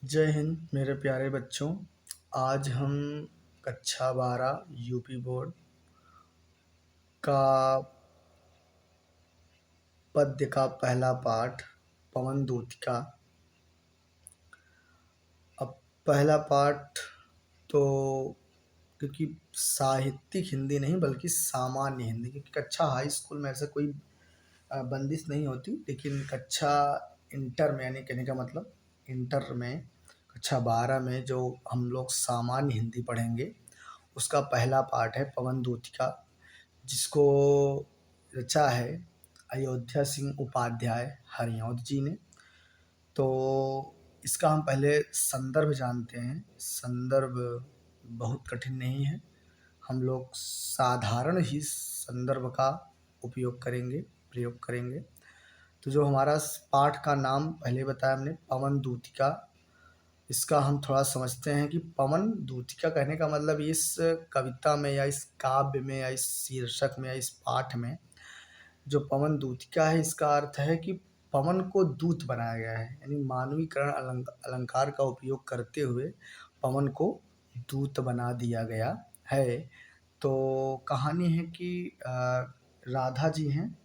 जय हिंद मेरे प्यारे बच्चों। आज हम कक्षा 12 यूपी बोर्ड का पद्य का पहला पाठ पवन दूत का। अब पहला पाठ तो क्योंकि साहित्यिक हिंदी नहीं बल्कि सामान्य हिंदी, क्योंकि कक्षा हाई स्कूल में ऐसा कोई बंदिश नहीं होती, लेकिन कक्षा इंटर में, यानी कहने का मतलब इंटर में कक्षा 12 में जो हम लोग सामान्य हिंदी पढ़ेंगे उसका पहला पाठ है पवन दूत का, जिसको रचा है अयोध्या सिंह उपाध्याय हरिऔध जी ने। तो इसका हम पहले संदर्भ जानते हैं। संदर्भ बहुत कठिन नहीं है, हम लोग साधारण ही संदर्भ का प्रयोग करेंगे। तो जो हमारा पाठ का नाम पहले बताया हमने, पवन दूतिका, इसका हम थोड़ा समझते हैं कि पवन दूतिका कहने का मतलब इस कविता में या इस काव्य में या इस शीर्षक में या इस पाठ में जो पवन दूतिका है, इसका अर्थ है कि पवन को दूत बनाया गया है, यानी मानवीकरण अलंकार का उपयोग करते हुए पवन को दूत बना दिया गया है। तो कहानी है कि राधा जी हैं,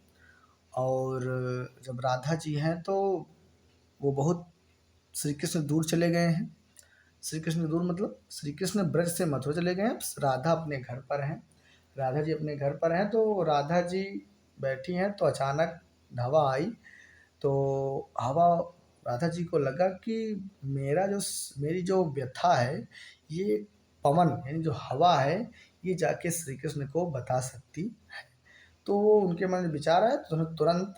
और जब राधा जी हैं तो वो बहुत श्री कृष्ण दूर चले गए हैं। श्री कृष्ण दूर मतलब श्री कृष्ण ब्रज से मथुरा चले गए हैं, राधा अपने घर पर हैं। राधा जी अपने घर पर हैं, तो राधा जी बैठी हैं तो अचानक हवा आई। तो हवा, राधा जी को लगा कि मेरी जो व्यथा है, ये पवन यानी जो हवा है, ये जाके श्री कृष्ण को बता सकती है। तो उनके मन में विचार आया, तो तुरंत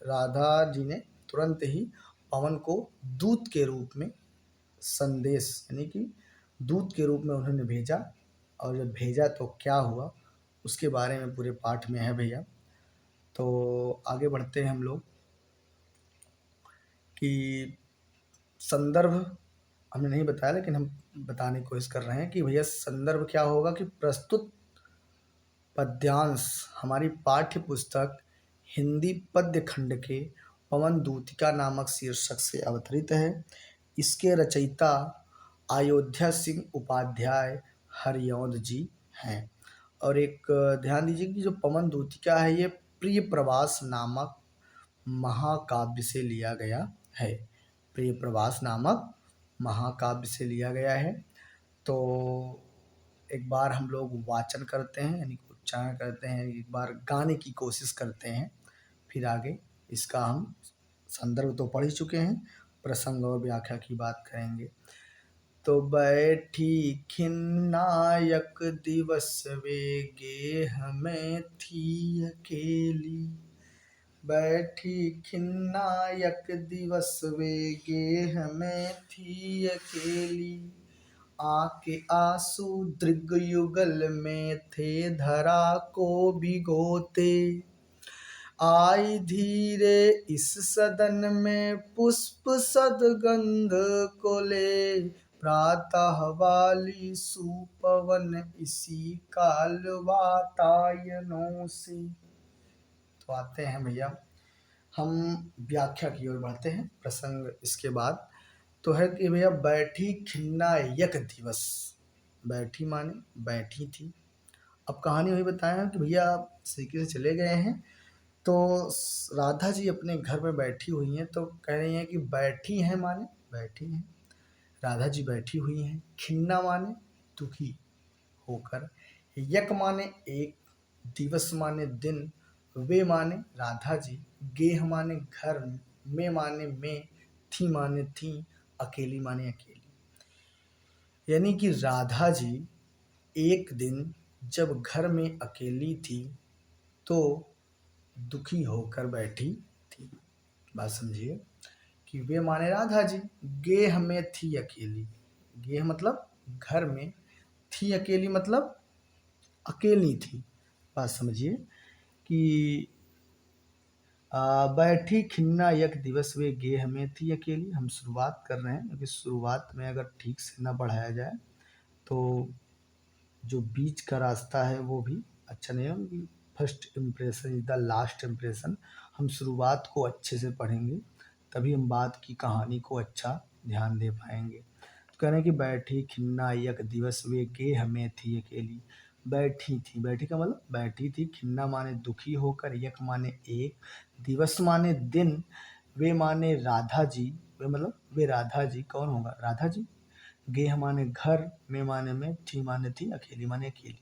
राधा जी ने तुरंत ही पवन को दूत के रूप में संदेश, यानी कि दूत के रूप में उन्होंने भेजा। और जब भेजा तो क्या हुआ, उसके बारे में पूरे पाठ में है भैया। तो आगे बढ़ते हैं हम लोग कि संदर्भ हमने नहीं बताया, लेकिन हम बताने की कोशिश कर रहे हैं कि भैया संदर्भ क्या होगा। कि प्रस्तुत पद्यांश हमारी पाठ्य पुस्तक हिंदी पद्य खंड के पवन दूतिका नामक शीर्षक से अवतरित है। इसके रचयिता अयोध्या सिंह उपाध्याय हरिऔध जी हैं। और एक ध्यान दीजिए कि जो पवन दूतिका है, ये प्रिय प्रवास नामक महाकाव्य से लिया गया है। प्रिय प्रवास नामक महाकाव्य से लिया गया है। तो एक बार हम लोग वाचन करते हैं, यानी उच्चारण करते हैं, एक बार गाने की कोशिश करते हैं, फिर आगे इसका हम संदर्भ तो पढ़ ही चुके हैं, प्रसंग और व्याख्या की बात करेंगे। तो बैठी खिन्नायक दिवस वे गेह में थी अकेली। बैठी खिन्नायक दिवस वे गेह में थी अकेली। आके आंसू दृग युगल में थे धरा को भिगोते। आई धीरे इस सदन में पुष्प सदगंध को ले। प्रातः वाली सुपवन इसी काल वातायनों से। तो आते हैं भैया, हम व्याख्या की ओर बढ़ते हैं। प्रसंग इसके बाद तो है कि भैया बैठी खिन्नायक दिवस, बैठी माने बैठी थी। अब कहानी वही बताया कि भैया श्री कृष्ण चले गए हैं, तो राधा जी अपने घर में बैठी हुई हैं। तो कह रही हैं कि बैठी हैं माने बैठी हैं, राधा जी बैठी हुई हैं। खिन्ना माने दुखी होकर, यक माने एक, दिवस माने दिन, वे माने राधा जी, गेह माने घर, में थी माने थी, अकेली माने अकेली। यानी कि राधा जी एक दिन जब घर में अकेली थी तो दुखी होकर बैठी थी। बात समझिए कि वे माने राधा जी, गेह में थी अकेली। गेह मतलब घर में, थी अकेली मतलब अकेली थी। बात समझिए कि बैठी खिन्ना यक दिवस वे गेह में थी अकेली। हम शुरुआत कर रहे हैं, क्योंकि शुरुआत में अगर ठीक से ना बढ़ाया जाए तो जो बीच का रास्ता है वो भी अच्छा नहीं है। First impression is the last impression. हम शुरुआत को अच्छे से पढ़ेंगे, तभी हम बाद की कहानी को अच्छा ध्यान दे पाएंगे। तो कह रहे हैं कि बैठी खिन्ना यक दिवस वे गे हमें थी अकेली। बैठी थी, बैठी का मतलब बैठी थी, खिन्ना माने दुखी होकर, यक माने एक, दिवस माने दिन, वे माने राधा जी, वे मतलब वे राधा जी, कौन होगा राधा जी, गेह माने घर, में माने में, थी माने थी, अकेली माने अकेली।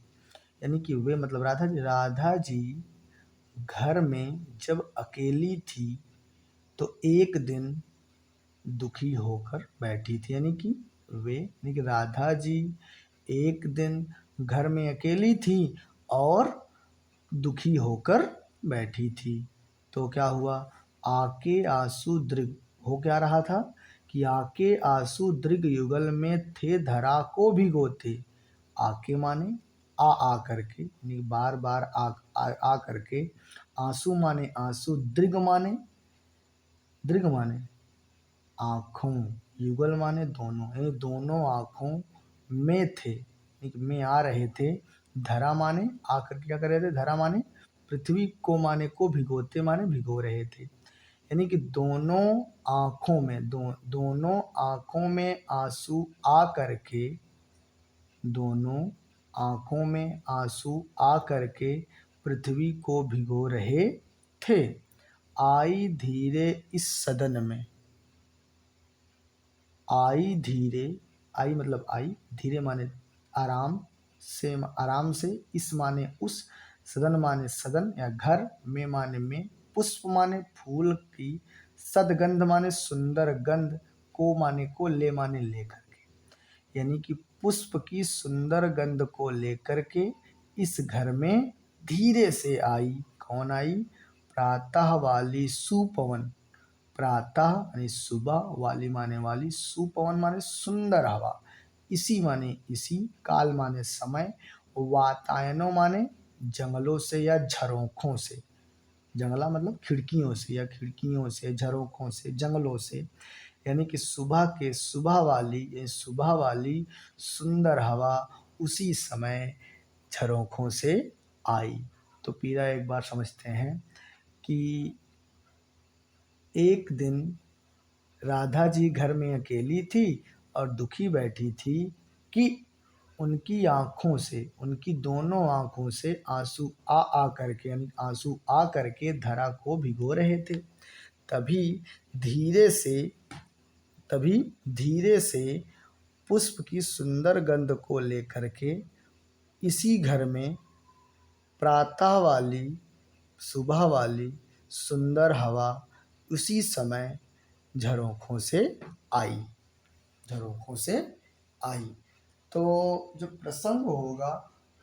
यानी कि वे मतलब राधा जी, राधा जी घर में जब अकेली थी तो एक दिन दुखी होकर बैठी थी। यानी कि वे, यानी कि राधा जी एक दिन घर में अकेली थी और दुखी होकर बैठी थी। तो क्या हुआ, आके आंसू दृग, हो क्या रहा था कि आके आंसू दृग युगल में थे धरा को भिगोते। आके माने आ करके, यानी बार बार आ करके, आंसू माने आंसू, दृग माने आँखों, युगल माने दोनों, यानी दोनों आँखों में थे, में आ रहे थे। धरा माने आकर क्या कर रहे थे, धरा माने पृथ्वी, को माने को, भिगोते माने भिगो रहे थे। यानी कि दोनों आँखों में, दोनों आँखों में आंसू आ करके, दोनों आँखों में आंसू आ करके पृथ्वी को भिगो रहे थे। आई धीरे इस सदन में, आई धीरे, आई मतलब आई, धीरे माने आराम से, आराम से, इस माने उस, सदन माने सदन या घर, में माने में, पुष्प माने फूल की, सदगंध माने सुंदर गंध, को माने को, ले माने लेकर के। यानी कि पुष्प की सुंदर गंध को लेकर के इस घर में धीरे से आई, कौन आई, प्रातः वाली सुपवन, प्रातः यानी सुबह, वाली माने वाली, सुपवन माने सुंदर हवा, इसी माने इसी, काल माने समय, वातायनों माने जंगलों से या झरोखों से, जंगला मतलब खिड़कियों से या खिड़कियों से, झरोखों से, जंगलों से। यानी कि सुबह के, सुबह वाली, ये सुबह वाली सुंदर हवा उसी समय झरोखों से आई। तो पीरा एक बार समझते हैं कि एक दिन राधा जी घर में अकेली थी और दुखी बैठी थी कि उनकी आँखों से, उनकी दोनों आँखों से आंसू आ करके, यानी आंसू आ करके धरा को भिगो रहे थे। तभी धीरे से, तभी धीरे से पुष्प की सुंदर गंध को लेकर के इसी घर में प्रातः वाली, सुबह वाली सुंदर हवा उसी समय झरोखों से आई, झरोखों से आई। तो जो प्रसंग होगा,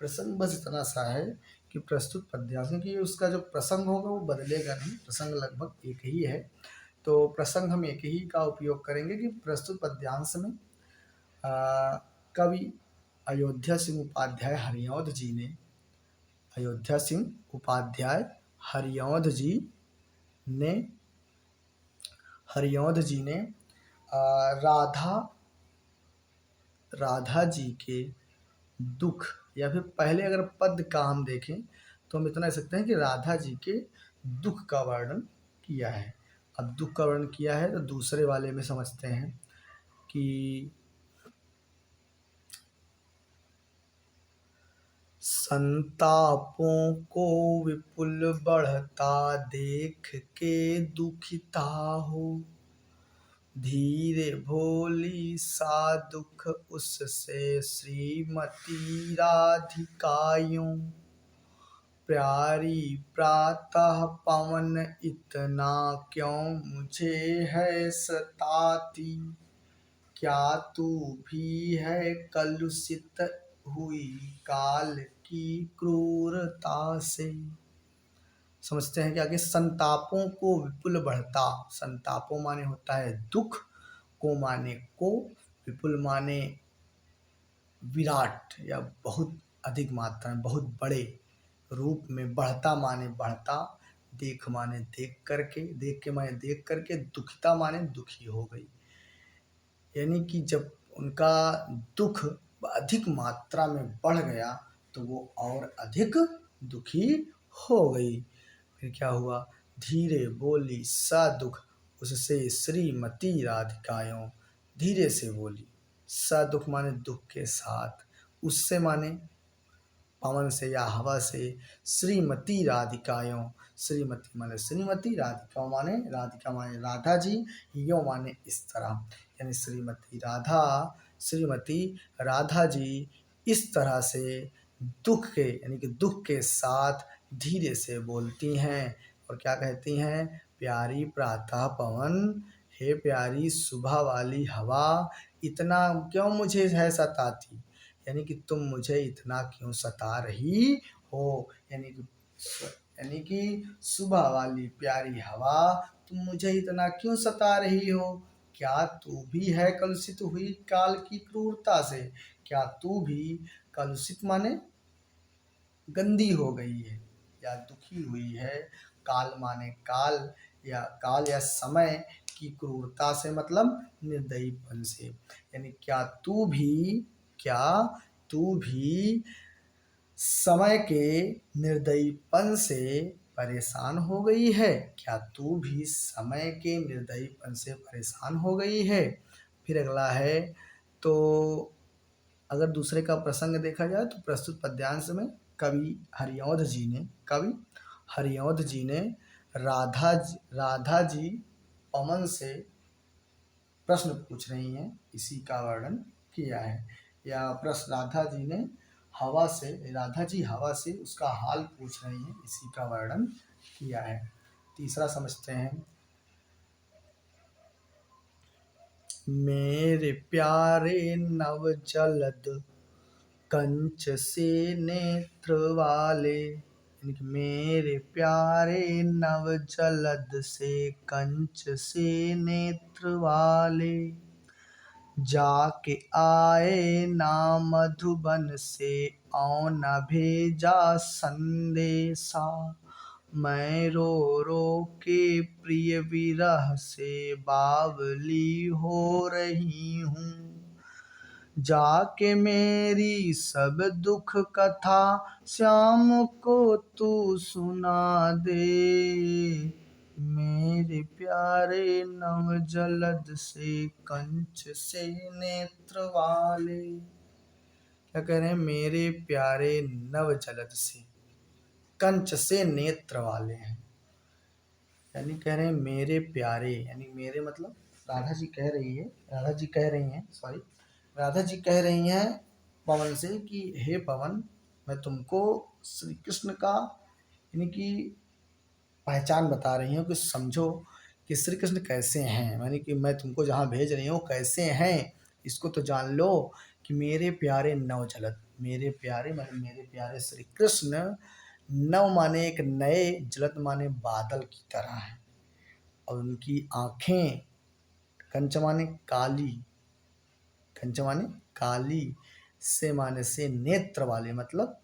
प्रसंग बस इतना सा है कि प्रस्तुत पद्यांश, क्योंकि उसका जो प्रसंग होगा वो बदलेगा नहीं, प्रसंग लगभग एक ही है। तो प्रसंग हम एक ही का उपयोग करेंगे कि प्रस्तुत पद्यांश में कवि अयोध्या सिंह उपाध्याय हरिऔध जी ने, अयोध्या सिंह उपाध्याय हरिऔध जी ने, हरिऔध जी ने राधा, राधा जी के दुख, या फिर पहले अगर पद का हम देखें तो हम इतना कह सकते हैं कि राधा जी के दुख का वर्णन किया है। अब दुख का वर्णन किया है तो दूसरे वाले में समझते हैं कि संतापों को विपुल बढ़ता देख के दुखिता हो, धीरे भोली सा दुख उससे श्रीमती राधिकायूं, प्यारी प्रातः पवन इतना क्यों मुझे है सताती, क्या तू भी है कलुषित हुई काल की क्रूरता से। समझते हैं कि आगे संतापों को विपुल बढ़ता, संतापों माने होता है दुख, को माने को, विपुल माने विराट या बहुत अधिक मात्रा में, बहुत बड़े रूप में, बढ़ता माने बढ़ता, देख माने देख करके, देख के माने देख करके, दुखिता माने दुखी हो गई। यानी कि जब उनका दुख अधिक मात्रा में बढ़ गया तो वो और अधिक दुखी हो गई। फिर क्या हुआ, धीरे बोली सा दुख उससे श्रीमती राधिकायों, धीरे से बोली। स दुख माने दुख के साथ, उससे माने पवन से या हवा से। श्रीमती राधिकायों, श्रीमती माने श्रीमती, राधिका माने राधा जी, यो माने इस तरह, यानी श्रीमती राधा जी इस तरह से दुख के यानी कि दुख के साथ धीरे से बोलती हैं और क्या कहती हैं, प्यारी प्रातः पवन, हे प्यारी सुबह वाली हवा, इतना क्यों मुझे है सताती, यानी कि तुम मुझे इतना क्यों सता रही हो, यानी कि सुबह वाली प्यारी हवा, तुम मुझे इतना क्यों सता रही हो। क्या तू भी है कलुषित हुई काल की क्रूरता से, क्या तू भी कलुषित माने गंदी हो गई है या दुखी हुई है, काल माने काल या समय की क्रूरता से मतलब निर्दयीपन से, यानी क्या तू भी समय के निर्दयीपन से परेशान हो गई है, क्या तू भी समय के निर्दयीपन से परेशान हो गई है। फिर अगला है, तो अगर दूसरे का प्रसंग देखा जाए तो प्रस्तुत पद्यांश में कवि हरिऔध जी ने राधा जी पवन से प्रश्न पूछ रही हैं, इसी का वर्णन किया है। या प्रश्न राधा जी हवा से उसका हाल पूछ रही हैं, इसी का वर्णन किया है। तीसरा समझते हैं, मेरे प्यारे नव जलद कंच से नेत्र वाले, यानी कि मेरे प्यारे नव जलद से कंच से नेत्र वाले, जाके आए ना मधुबन से औ न भेजा संदेशा, मैं रो रो के प्रिय विरह से बावली हो रही हूँ, जाके मेरी सब दुख कथा श्याम को तू सुना दे, मेरे प्यारे नव जलद से कंच से नेत्र वाले। क्या कह रहे हैं, मेरे प्यारे नव जलद से कंच से नेत्र वाले हैं, यानी कह रहे हैं मेरे प्यारे, यानी मेरे मतलब राधा जी कह रही हैं पवन से कि हे पवन, मैं तुमको श्री कृष्ण का यानी कि पहचान बता रही हूँ कि समझो कि श्री कृष्ण कैसे हैं, यानी कि मैं तुमको जहाँ भेज रही हूँ कैसे हैं, इसको तो जान लो कि मेरे प्यारे नवजलद, मेरे प्यारे श्री कृष्ण, नव माने एक नए, जलद माने बादल की तरह है, और उनकी आँखें कंच माने काली, से माने से नेत्र वाले, मतलब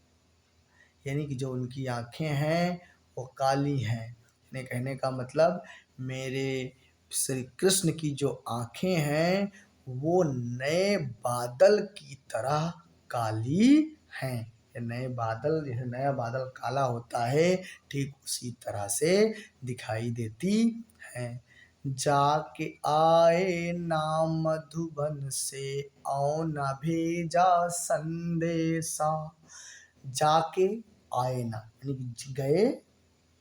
यानी कि जो उनकी आँखें हैं वो काली हैं, यानी कहने का मतलब मेरे श्री कृष्ण की जो आँखें हैं वो नए बादल की तरह काली हैं, नए बादल, जैसे नया बादल काला होता है ठीक उसी तरह से दिखाई देती हैं। जाके आए ना मधुबन से औ न भेजा संदेशा, जाके आए ना यानी कि गए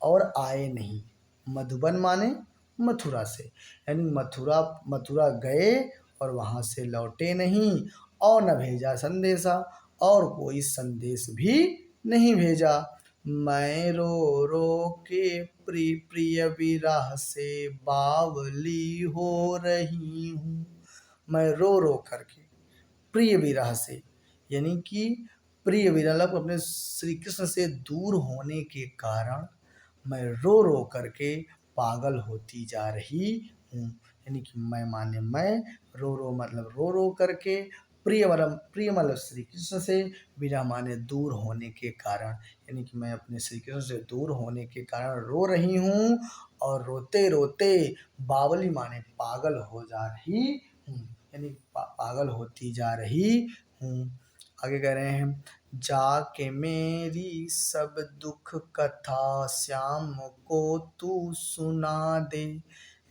और आए नहीं, मधुबन माने मथुरा से, यानी मथुरा गए और वहाँ से लौटे नहीं, और न भेजा संदेशा, और कोई संदेश भी नहीं भेजा, मैं रो रो के प्रिय विरह से बावली हो रही हूँ, मैं रो रो करके प्रिय विरह से, यानी कि प्रिय विरह मतलब अपने श्री कृष्ण से दूर होने के कारण मैं रो रो करके पागल होती जा रही हूँ, यानी कि मैं रो रो मतलब रो रो करके, प्रिय मतलब श्री कृष्ण से, विरह माने दूर होने के कारण, यानी कि मैं अपने श्री कृष्ण से दूर होने के कारण रो रही हूँ, और रोते रोते बावली माने पागल हो जा रही हूँ, यानी पागल होती जा रही हूँ। आगे कह रहे हैं, जाके मेरी सब दुख कथा श्याम को तू सुना दे,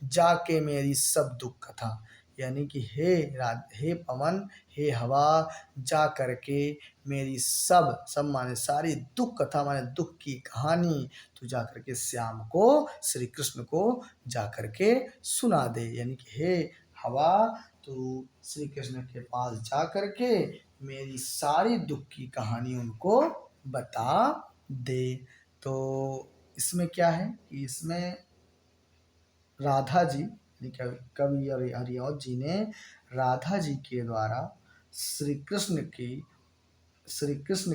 जाके मेरी सब दुख कथा, यानी कि हे पवन, हे हवा, जा करके मेरी सब माने सारी दुख कथा माने दुख की कहानी तू जा करके श्याम को, श्री कृष्ण को जा करके सुना दे। यानी कि हे हवा, तू श्री कृष्ण के पास जा करके मेरी सारी दुख की कहानी उनको बता दे। तो इसमें क्या है कि इसमें राधा जी, कवि हरिऔध जी ने राधा जी के द्वारा श्री कृष्ण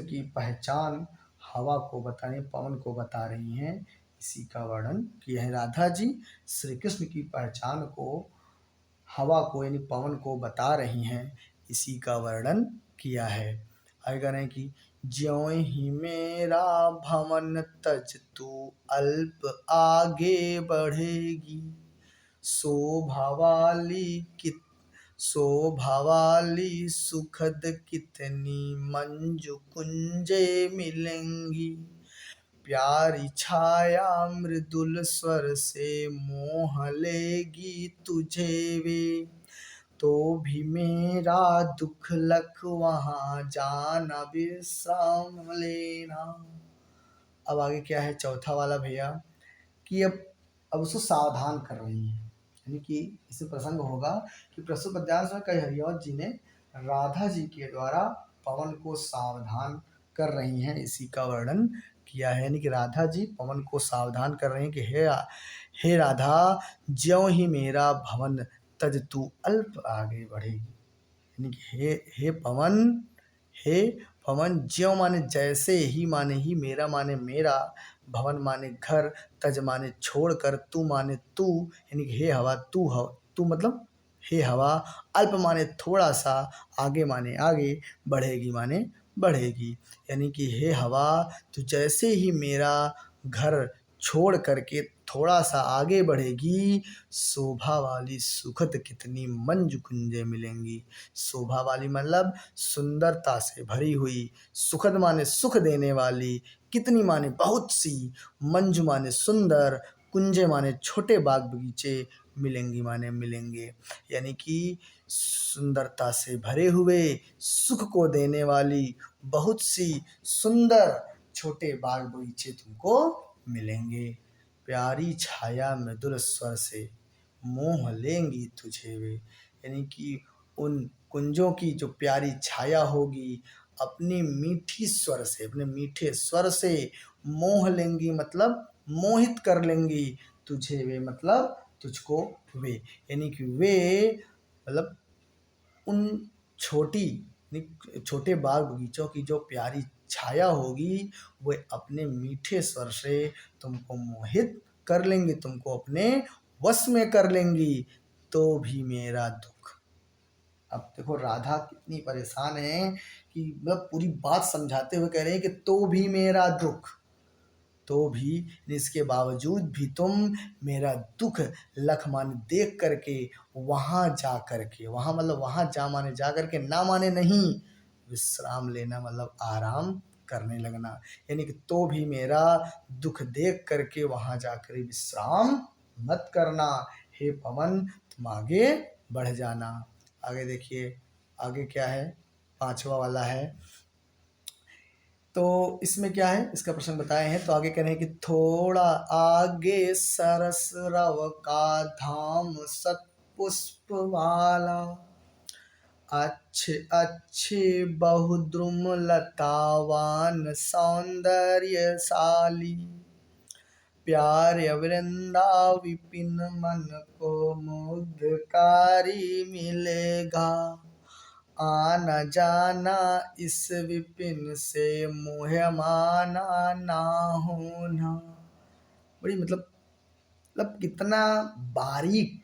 की पहचान हवा को बताने, पवन को बता रही हैं, इसी का वर्णन किया है। राधा जी श्री कृष्ण की पहचान को हवा को यानी पवन को बता रही हैं, इसी का वर्णन किया है। आगे कह रहे हैं कि ज्यों ही मेरा भवन तज तू अल्प आगे बढ़ेगी, शोभा वाली सुखद कितनी मंजू कुंजे मिलेंगी, प्यारी छाया मृदुल स्वर से मोह लेगी तुझे वे, तो भी मेरा दुख लख वहाँ जाना विश्राम लेना। अब आगे क्या है चौथा वाला भैया कि अब उसको सावधान कर रही है, यानी कि इसे प्रसंग होगा कि प्रस्तुत पद्यांश में कई हरिऔध जी ने राधा जी के द्वारा पवन को सावधान कर रही हैं, इसी का वर्णन किया है। यानी कि राधा जी पवन को सावधान कर रहे हैं कि हे राधा, ज्यों ही मेरा भवन तज तू अल्प आगे बढ़ेगी। यानी कि हे पवन, ज्यों माने जैसे, ही मेरा माने मेरा, भवन माने घर, तज माने छोड़कर, तू माने तू, यानी कि हे हवा तू मतलब हे हवा, अल्प माने थोड़ा सा, आगे माने आगे, बढ़ेगी माने बढ़ेगी। यानी कि हे हवा, तू जैसे ही मेरा घर छोड़ करके थोड़ा सा आगे बढ़ेगी, शोभा वाली सुखद कितनी मंजू कुंजे मिलेंगी। शोभा वाली मतलब सुंदरता से भरी हुई, सुखद माने सुख देने वाली, कितनी माने बहुत सी, मंजू माने सुंदर, कुंजे माने छोटे बाग बगीचे, मिलेंगी माने मिलेंगे। यानी कि सुंदरता से भरे हुए, सुख को देने वाली बहुत सी सुंदर छोटे बाग बगीचे तुमको मिलेंगे, प्यारी छाया मृदुल स्वर से मोह लेंगी तुझे वे। यानी कि उन कुंजों की जो प्यारी छाया होगी, अपनी मीठी स्वर से, अपने मीठे स्वर से मोह लेंगी मतलब मोहित कर लेंगी तुझे वे, मतलब तुझको वे। यानी कि वे मतलब उन छोटे बाग बगीचों की जो प्यारी छाया होगी, वे अपने मीठे स्वर से तुमको मोहित कर लेंगी, तुमको अपने वश में कर लेंगी, तो भी मेरा दुख। अब देखो राधा कितनी परेशान है कि मतलब पूरी बात समझाते हुए कह रहे हैं कि तो भी मेरा दुख, तो भी इसके बावजूद भी तुम मेरा दुख लख माने देख करके वहाँ जा करके, वहाँ मतलब वहाँ जा माने जा करके, ना माने नहीं, विश्राम लेना मतलब आराम करने लगना। यानी कि तो भी मेरा दुख देख करके वहाँ जाकर विश्राम मत करना, हे पवन तुम आगे बढ़ जाना। आगे देखिए आगे क्या है, पांचवा वाला है। तो इसमें क्या है इसका प्रसंग बताए हैं, तो आगे कह रहे हैं कि थोड़ा आगे सरस रव का धाम सतपुष्प वाला, अच्छे अच्छे बहुद्रुम लतावान सौंदर्यशाली, प्यारे वृंदा विपिन मन को मुग्धकारी मिलेगा, आना जाना इस विपिन से मोह माना ना होना। बड़ी मतलब कितना बारीक,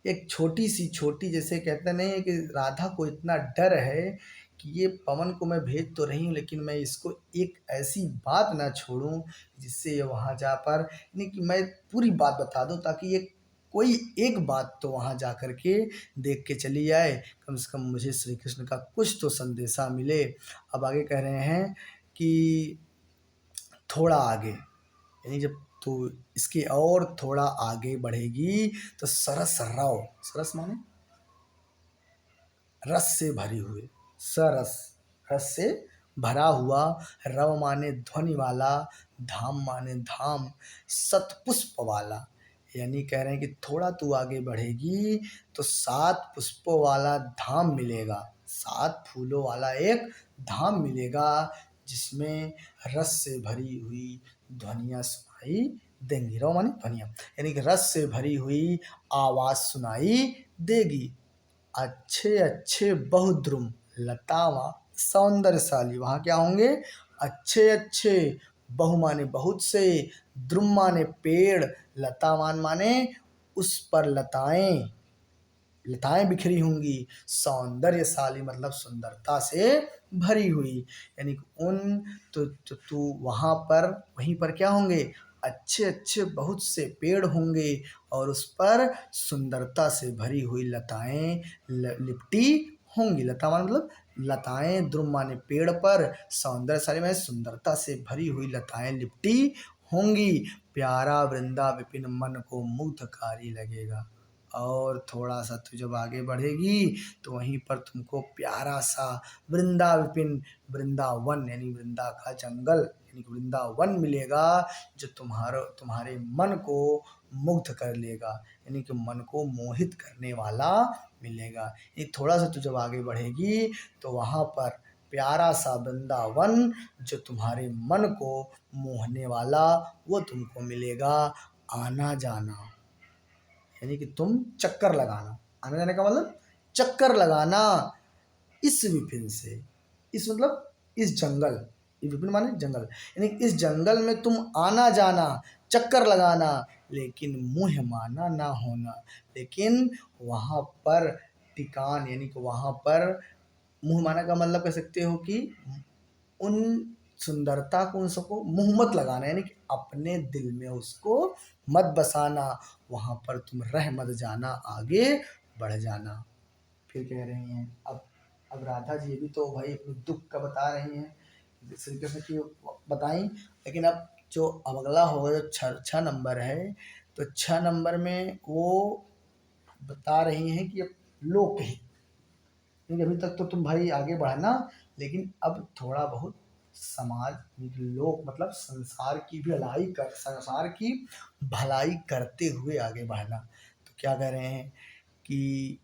एक छोटी जैसे कहते नहीं है कि राधा को इतना डर है कि ये पवन को मैं भेज तो रही हूँ, लेकिन मैं इसको एक ऐसी बात ना छोड़ूं जिससे ये वहाँ जा पर, नहीं कि मैं पूरी बात बता दूं ताकि ये कोई एक बात तो वहाँ जा कर के देख के चली जाए, कम से कम मुझे श्री कृष्ण का कुछ तो संदेशा मिले। अब आगे कह रहे हैं कि थोड़ा आगे, यानी जब तो इसके और थोड़ा आगे बढ़ेगी तो सरस रव, सरस माने रस से भरी हुई, सरस, रस से भरा हुआ, रव माने ध्वनि वाला, धाम माने धाम, सतपुष्प वाला। यानी कह रहे हैं कि थोड़ा तू आगे बढ़ेगी तो 7 पुष्पों वाला धाम मिलेगा, 7 फूलों वाला एक धाम मिलेगा, जिसमें रस से भरी हुई ध्वनियाँ सुनाई देंगी। रव माने ध्वनियाँ, यानी कि रस से भरी हुई आवाज़ सुनाई देगी। अच्छे अच्छे बहुद्रुम लतावा सौंदर्यशाली, वहाँ क्या होंगे? अच्छे अच्छे, बहु माने बहुत से, द्रुम माने पेड़, लतावान माने उस पर लताएं, लताएं बिखरी होंगी, सौंदर्यशाली मतलब सुंदरता से भरी हुई। यानी कि उन तो तू वहाँ पर, वहीं पर क्या होंगे? अच्छे अच्छे बहुत से पेड़ होंगे और उस पर सुंदरता से भरी हुई लताएं लिपटी होंगी। लता माने मतलब लताएं, द्रुम माने पेड़ पर, सौंदर्यशाली में सुंदरता से भरी हुई लताएं लिपटी होंगी। प्यारा वृंदा विपिन मन को मुग्धकारी लगेगा। और थोड़ा सा तू जब आगे बढ़ेगी तो वहीं पर तुमको प्यारा सा वृंदा विपिन, वृंदावन यानी वृंदा का जंगल यानी कि वृंदावन मिलेगा, जो तुम्हारे मन को मुग्ध कर लेगा, यानी कि मन को मोहित करने वाला मिलेगा। ये थोड़ा सा तू जब आगे बढ़ेगी तो वहाँ पर प्यारा सा वृंदावन जो तुम्हारे मन को मोहने वाला, वो तुमको मिलेगा। आना जाना यानी कि तुम चक्कर लगाना, आने जाने का मतलब चक्कर लगाना इस विपिन से, इस मतलब इस जंगल, ये विपिन माने जंगल, यानी इस जंगल में तुम आना जाना, चक्कर लगाना, लेकिन मुँह माना ना होना। लेकिन वहाँ पर टिकान यानी कि वहाँ पर मुँह माना का मतलब कह सकते हो कि उन सुंदरता को, उन सबको मुँह मत लगाना, यानी कि अपने दिल में उसको मत बसाना, वहाँ पर तुम रह मत जाना, आगे बढ़ जाना। फिर कह रही हैं अब राधा जी भी तो भाई अपने दुख का बता रही हैं, जिस तरीके से कि बताई। लेकिन अब जो अब अगला होगा जो 6 नंबर है, तो 6 नंबर में वो बता रही हैं कि अब लोकहित, क्योंकि अभी तक तो तुम भाई आगे बढ़ना, लेकिन अब थोड़ा बहुत समाज, लोग मतलब संसार की भलाई कर, संसार की भलाई करते हुए आगे बढ़ना। तो क्या कह रहे हैं कि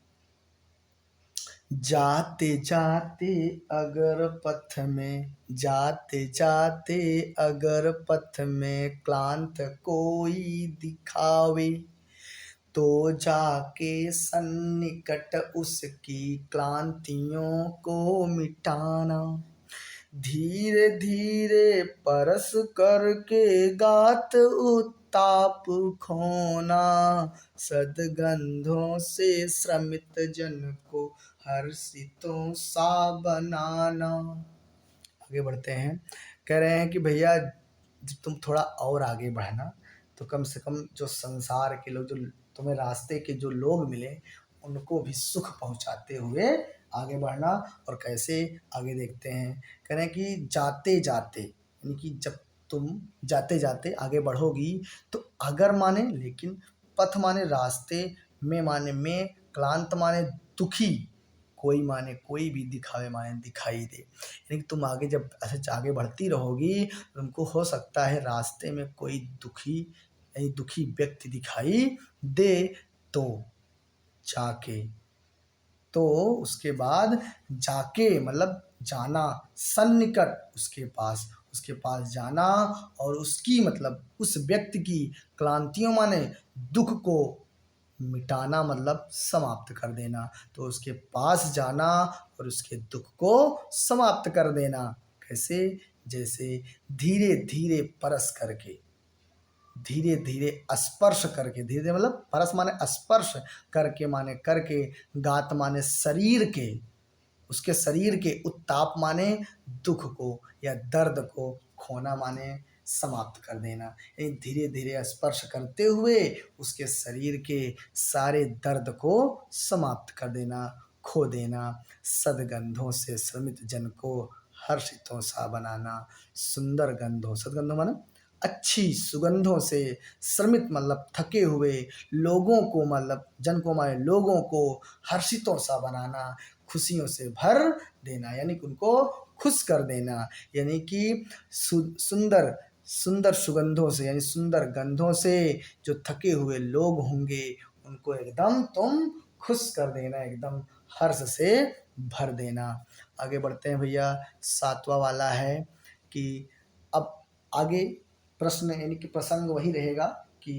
जाते जाते अगर पथ में, जाते जाते अगर पथ में क्लांत कोई दिखावे, तो जाके सन्निकट उसकी क्लांतियों को मिटाना। धीरे धीरे परस करके गात उत्ताप खोना, सदगंधों से श्रमित जन को हर्षितों सा बनाना। आगे बढ़ते हैं, कह रहे हैं कि भैया जब तुम थोड़ा और आगे बढ़ना तो कम से कम जो संसार के लोग, जो तुम्हें रास्ते के जो लोग मिले, उनको भी सुख पहुंचाते हुए आगे बढ़ना। और कैसे, आगे देखते हैं, कह रहे हैं कि जाते जाते यानी कि जब तुम जाते जाते आगे बढ़ोगी तो अगर माने लेकिन, पथ माने रास्ते, में माने में, क्लांत माने दुखी, कोई माने कोई भी, दिखावे माने दिखाई दे, यानी कि तुम आगे जब ऐसे आगे बढ़ती रहोगी तुमको हो सकता है रास्ते में कोई दुखी यानी दुखी व्यक्ति दिखाई दे, तो जाके, तो उसके बाद जाके मतलब जाना, सन्निकट उसके पास जाना, और उसकी मतलब उस व्यक्ति की क्लांतियों माने दुख को मिटाना मतलब समाप्त कर देना। तो उसके पास जाना और उसके दुख को समाप्त कर देना। कैसे? जैसे धीरे धीरे परस करके, धीरे धीरे स्पर्श करके, धीरे धीरे मतलब परस माने स्पर्श, करके माने करके, गात माने शरीर के, उसके शरीर के, उत्ताप माने दुख को या दर्द को, खोना माने समाप्त कर देना। यानी धीरे धीरे स्पर्श करते हुए उसके शरीर के सारे दर्द को समाप्त कर देना, खो देना। सदगंधों से श्रमित जन को हर्षितों सा बनाना। सुंदर गंधों, सदगंधों माने अच्छी सुगंधों से, श्रमित मतलब थके हुए, लोगों को मतलब जन को माने लोगों को हर्षितों सा बनाना, खुशियों से भर देना, यानी कि उनको खुश कर देना, यानी कि सुंदर सुंदर सुगंधों से, यानी सुंदर गंधों से जो थके हुए लोग होंगे उनको एकदम तुम खुश कर देना, एकदम हर्ष से भर देना। आगे बढ़ते हैं भैया, 7वां वाला है कि अब आगे प्रश्न यानी कि प्रसंग वही रहेगा कि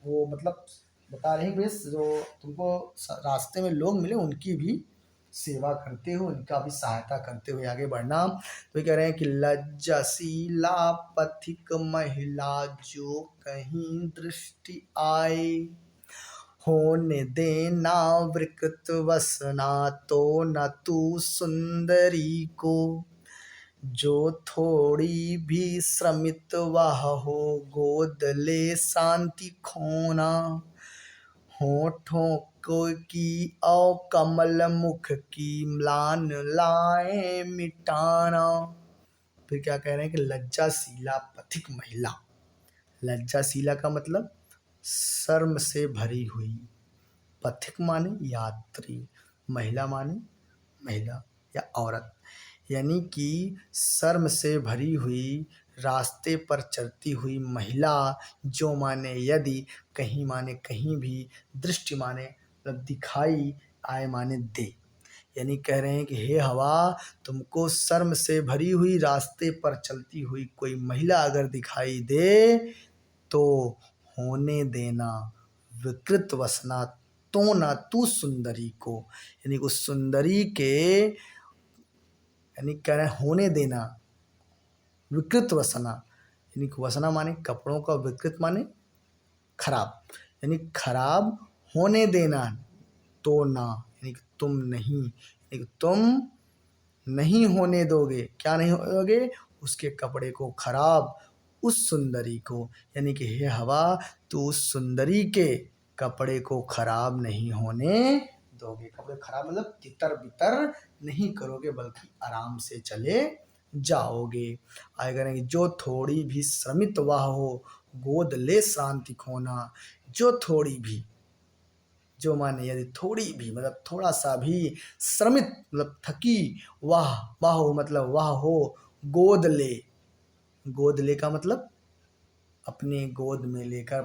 वो मतलब बता रहे हैं कि जो तुमको रास्ते में लोग मिले उनकी भी सेवा करते हुए, उनका भी सहायता करते हुए आगे बढ़ना। तो ये कह रहे हैं कि लज्जाशीला पथिक महिला जो कहीं दृष्टि आए, होने देना विकृत वसना तो न तू सुंदरी को, जो थोड़ी भी श्रमित वह हो गोद ले शांति खोना, होठों को की औ कमल मुख की म्लान लाए मिटाना। फिर क्या कह रहे हैं कि लज्जाशीला पथिक महिला, लज्जाशीला का मतलब शर्म से भरी हुई, पथिक माने यात्री, महिला माने महिला या औरत, यानी कि शर्म से भरी हुई रास्ते पर चलती हुई महिला, जो माने यदि, कहीं माने कहीं भी, दृष्टि माने मतलब दिखाई, आए माने दे, यानी कह रहे हैं कि हे हवा, तुमको शर्म से भरी हुई रास्ते पर चलती हुई कोई महिला अगर दिखाई दे तो होने देना विकृत वसना तो ना तू सुंदरी को, यानी उस सुंदरी के, यानी कह रहे हैं होने देना विकृत वसना, यानी कि वसना माने कपड़ों का, विकृत माने खराब, यानी खराब होने देना, तो ना यानी कि तुम नहीं, यानी कि तुम नहीं होने दोगे, क्या नहीं होने दोगे, उसके कपड़े को खराब, उस सुंदरी को, यानी कि हे हवा, तू उस सुंदरी के कपड़े को खराब नहीं होने दोगे। कपड़े खराब मतलब तितर बितर नहीं करोगे, बल्कि आराम से चले जाओगे। आगे करेंगे, जो थोड़ी भी श्रमित वह हो गोद ले शांति खोना, जो थोड़ी भी, जो माने यदि थोड़ी भी मतलब थोड़ा सा भी, श्रमित मतलब थकी, वाह वाह हो मतलब वाह हो, गोद ले, गोद ले का मतलब अपने गोद में लेकर,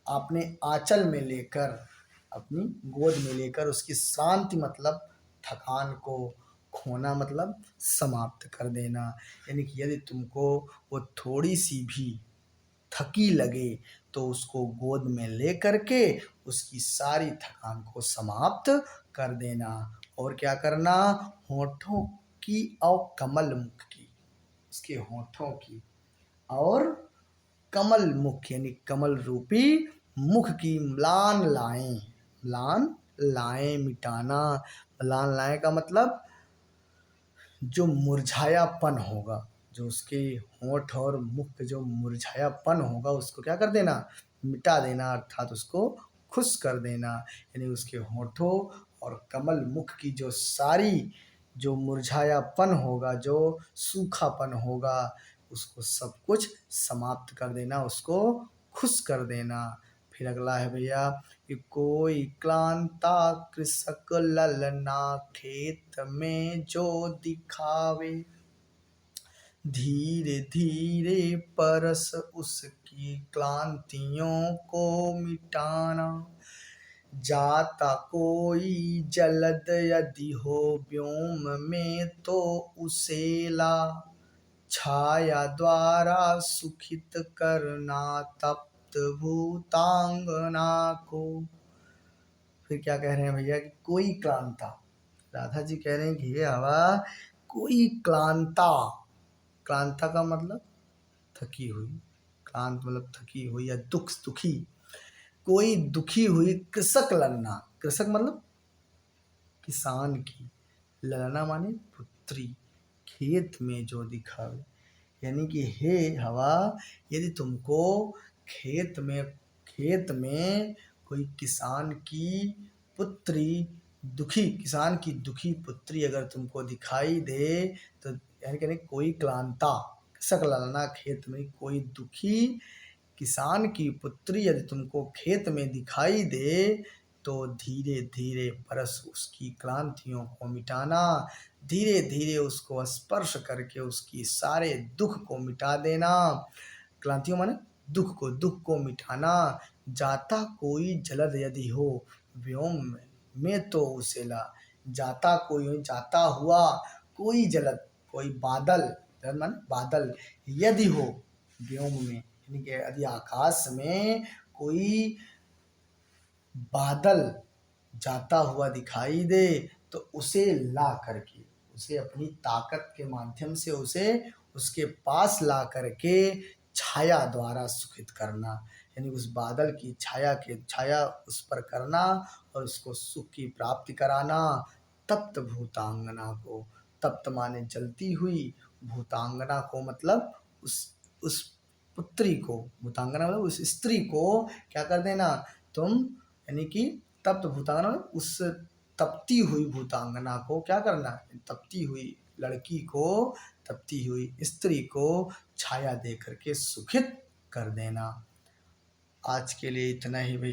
अपने आंचल में लेकर, अपनी गोद में लेकर उसकी शांति मतलब थकान को, खोना मतलब समाप्त कर देना, यानी कि यदि तुमको वो थोड़ी सी भी थकी लगे तो उसको गोद में ले करके उसकी सारी थकान को समाप्त कर देना। और क्या करना, होठों की और कमल मुख की, उसके होठों की और कमल मुख यानी कमल रूपी मुख की म्लान लाएं, म्लान लाएं मिटाना, म्लान लाएं का मतलब जो मुरझायापन होगा, जो उसके होंठ और मुख पे जो मुरझायापन होगा उसको क्या कर देना, मिटा देना, अर्थात उसको खुश कर देना, यानी उसके होठों और कमल मुख की जो सारी जो मुरझायापन होगा, जो सूखापन होगा, उसको सब कुछ समाप्त कर देना, उसको खुश कर देना। फिर अगला है भैया कि कोई क्लांता कृषक ललना खेत में जो दिखावे, धीरे धीरे परस उसकी क्लांतियों को मिटाना, जाता कोई जलद यदि हो व्योम में तो उसे ला, छाया द्वारा सुखित करना तप्त भूतांगना को। फिर क्या कह रहे हैं भैया कि कोई क्लांता, राधा जी कह रहे हैं कि ये हवा कोई क्लांता, क्लांता का मतलब थकी हुई, क्लांत मतलब थकी हुई या दुखी, कोई दुखी हुई कृषक ललना, कृषक मतलब किसान की, ललना माने पुत्री, खेत में जो दिखावे, यानी कि हे हवा, यदि तुमको खेत में कोई किसान की पुत्री, दुखी किसान की दुखी पुत्री अगर तुमको दिखाई दे तो, यानी कि कोई क्लांता कृषक ललना खेत में कोई दुखी किसान की पुत्री यदि तुमको खेत में दिखाई दे तो धीरे धीरे परस उसकी क्लांतियों को मिटाना, धीरे धीरे उसको स्पर्श करके उसकी सारे दुख को मिटा देना। क्लांतियों माने दुख को मिटाना। जाता कोई जलद यदि हो व्योम में तो उसे ला। जाता कोई, जाता हुआ कोई जलद, कोई बादल, जलद माने बादल, यदि हो व्योम में, यानी कि यदि आकाश में कोई बादल जाता हुआ दिखाई दे तो उसे ला करके, उसे अपनी ताकत के माध्यम से उसे उसके पास ला करके छाया द्वारा सुखित करना, यानी उस बादल की छाया उस पर करना और उसको सुख की प्राप्ति कराना। तप्त भूतांगना को, तप्त माने जलती हुई, भूतांगना को मतलब उस पुत्री को, भूतांगना मतलब उस स्त्री को क्या कर देना तुम, यानी कि तप्त भूतांगना उस तपती हुई भूतांगना को क्या करना, तपती हुई लड़की को, तपती हुई स्त्री को छाया दे करके सुखित कर देना। आज के लिए इतना ही भैया।